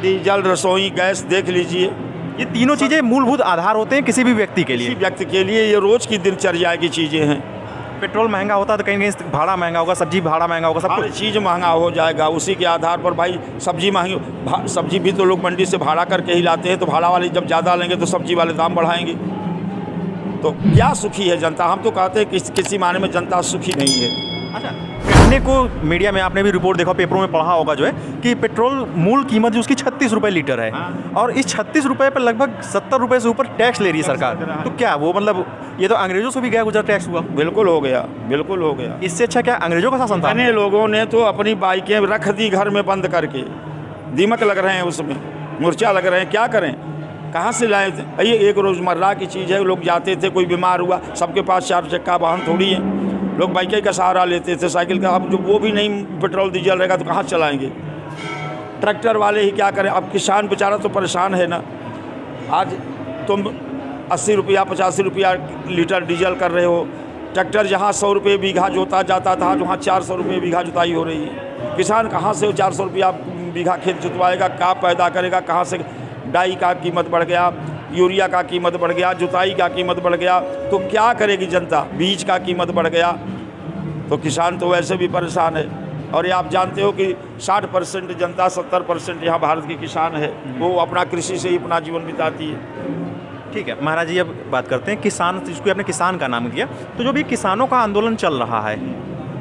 Diesel, रसोई gas देख लीजिए। ये तीनों चीज़ें मूलभूत आधार होते हैं किसी भी व्यक्ति के किसी लिए। व्यक्ति के लिए ये रोज़ की दिनचर्या की चीज़ें हैं। पेट्रोल महंगा होता है तो कहीं ना कहीं भाड़ा महंगा होगा, सब्जी भाड़ा महंगा होगा, सब हर कुछ। चीज़ महंगा हो जाएगा। उसी के आधार पर भाई सब्जी महंगी, सब्जी भी तो लोग मंडी से भाड़ा करके ही लाते हैं, तो भाड़ा वाले जब ज़्यादा लेंगे तो सब्जी वाले दाम बढ़ाएंगे। तो क्या सुखी है जनता? हम तो कहते हैं कि किसी मायने में जनता सुखी नहीं है। अच्छा, कहने को मीडिया में आपने भी रिपोर्ट देखा, पेपरों में पढ़ा होगा जो है कि पेट्रोल मूल कीमत जो उसकी 36 रुपये लीटर है। हाँ। और इस 36 रुपये पर लगभग 70 रुपये से ऊपर टैक्स ले रही है सरकार। तो क्या वो मतलब ये तो अंग्रेजों से भी गया गुजरा टैक्स हुआ। बिल्कुल हो गया, बिल्कुल हो गया। इससे अच्छा क्या अंग्रेजों का शासन था? अने लोगों ने तो अपनी बाइकें रख दी घर में बंद करके, दीमक लग रहे हैं उसमें, मुर्चा लग रहे हैं, क्या करें? कहाँ से लाए थे? ये एक रोज़मर्रा की चीज़ है। लोग जाते थे, कोई बीमार हुआ, सबके पास 4 चक्का वाहन थोड़ी है, लोग बाइक का सहारा लेते थे, साइकिल का। अब जो वो भी नहीं पेट्रोल डीजल रहेगा तो कहाँ चलाएंगे? ट्रैक्टर वाले ही क्या करें? अब किसान बेचारा तो परेशान है ना। आज तुम 80 रुपया 85 रुपया लीटर डीजल कर रहे हो, ट्रैक्टर जहाँ 100 रुपये बीघा जोता जाता था, वहाँ 400 रुपये बीघा जुताई हो रही है। किसान कहाँ से 400 रुपया बीघा खेत जुतवाएगा? क्या पैदा करेगा? कहाँ से? डाई का कीमत बढ़ गया, यूरिया का कीमत बढ़ गया, जुताई का कीमत बढ़ गया, तो क्या करेगी जनता? बीज का कीमत बढ़ गया, तो किसान तो वैसे भी परेशान है। और ये आप जानते हो कि 60% जनता, 70% यहाँ भारत के किसान है, वो अपना कृषि से ही अपना जीवन बिताती है। ठीक है महाराज जी, अब बात करते हैं किसान, जिसको आपने किसान का नाम दिया। तो जो भी किसानों का आंदोलन चल रहा है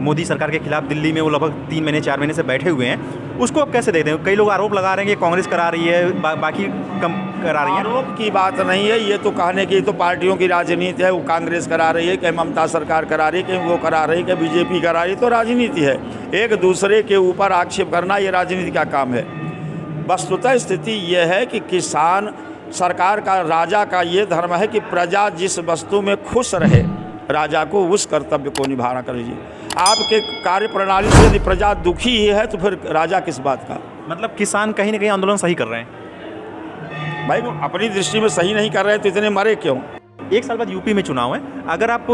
मोदी सरकार के खिलाफ, दिल्ली में वो लगभग 3 महीने 4 महीने से बैठे हुए हैं, उसको आप कैसे देखते हैं? कई लोग आरोप लगा रहे हैं कि कांग्रेस करा रही है, बाकी कम करा रही है। आरोप की बात नहीं है, ये तो कहने की तो पार्टियों की राजनीति है। वो कांग्रेस करा रही है, कि ममता सरकार करा रही है, कि वो करा रही है, कि बीजेपी करा रही है, तो राजनीति है। एक दूसरे के ऊपर आक्षेप करना ये राजनीति का काम है। वस्तुतः स्थिति ये है कि किसान, सरकार का, राजा का ये धर्म है कि प्रजा जिस वस्तु में खुश रहे, राजा को उस कर्तव्य को निभाना करिए। आपके कार्य प्रणाली से यदि प्रजा दुखी ही है तो फिर राजा किस बात का? मतलब किसान कहीं ना कहीं आंदोलन सही कर रहे हैं भाई, वो अपनी दृष्टि में सही नहीं कर रहे तो इतने मरे क्यों? 1 साल बाद यूपी में चुनाव है, अगर आप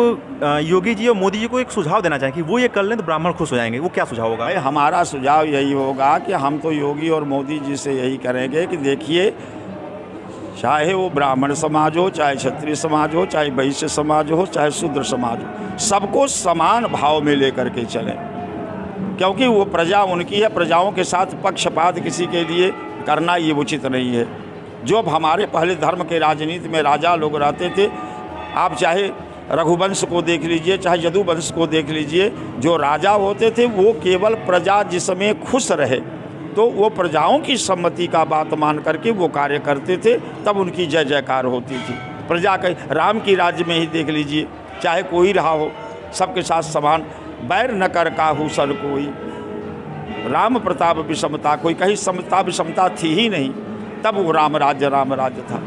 योगी जी और मोदी जी को एक सुझाव देना चाहें कि वो ये कर लें तो ब्राह्मण खुश हो जाएंगे, वो क्या सुझाव होगा? भाई, हमारा सुझाव यही होगा कि हम तो योगी और मोदी जी से यही करेंगे कि देखिए, चाहे वो ब्राह्मण समाज हो, चाहे क्षत्रिय समाज हो, चाहे वैश्य समाज हो, चाहे शूद्र समाज हो, सबको समान भाव में लेकर के चलें, क्योंकि वो प्रजा उनकी है। प्रजाओं के साथ पक्षपात किसी के लिए करना ये उचित नहीं है। जो हमारे पहले धर्म के राजनीति में राजा लोग रहते थे, आप चाहे रघुवंश को देख लीजिए, चाहे यदुवंश को देख लीजिए, जो राजा होते थे वो केवल प्रजा जिसमें खुश रहे तो वो प्रजाओं की सम्मति का बात मान करके वो कार्य करते थे, तब उनकी जय जयकार होती थी। प्रजा के राम की राज्य में ही देख लीजिए, चाहे कोई रहा हो, सबके साथ समान, बैर न कर काहू सर कोई, राम प्रताप विषमता कोई, कहीं समता विषमता थी ही नहीं, तब वो राम राज्य था।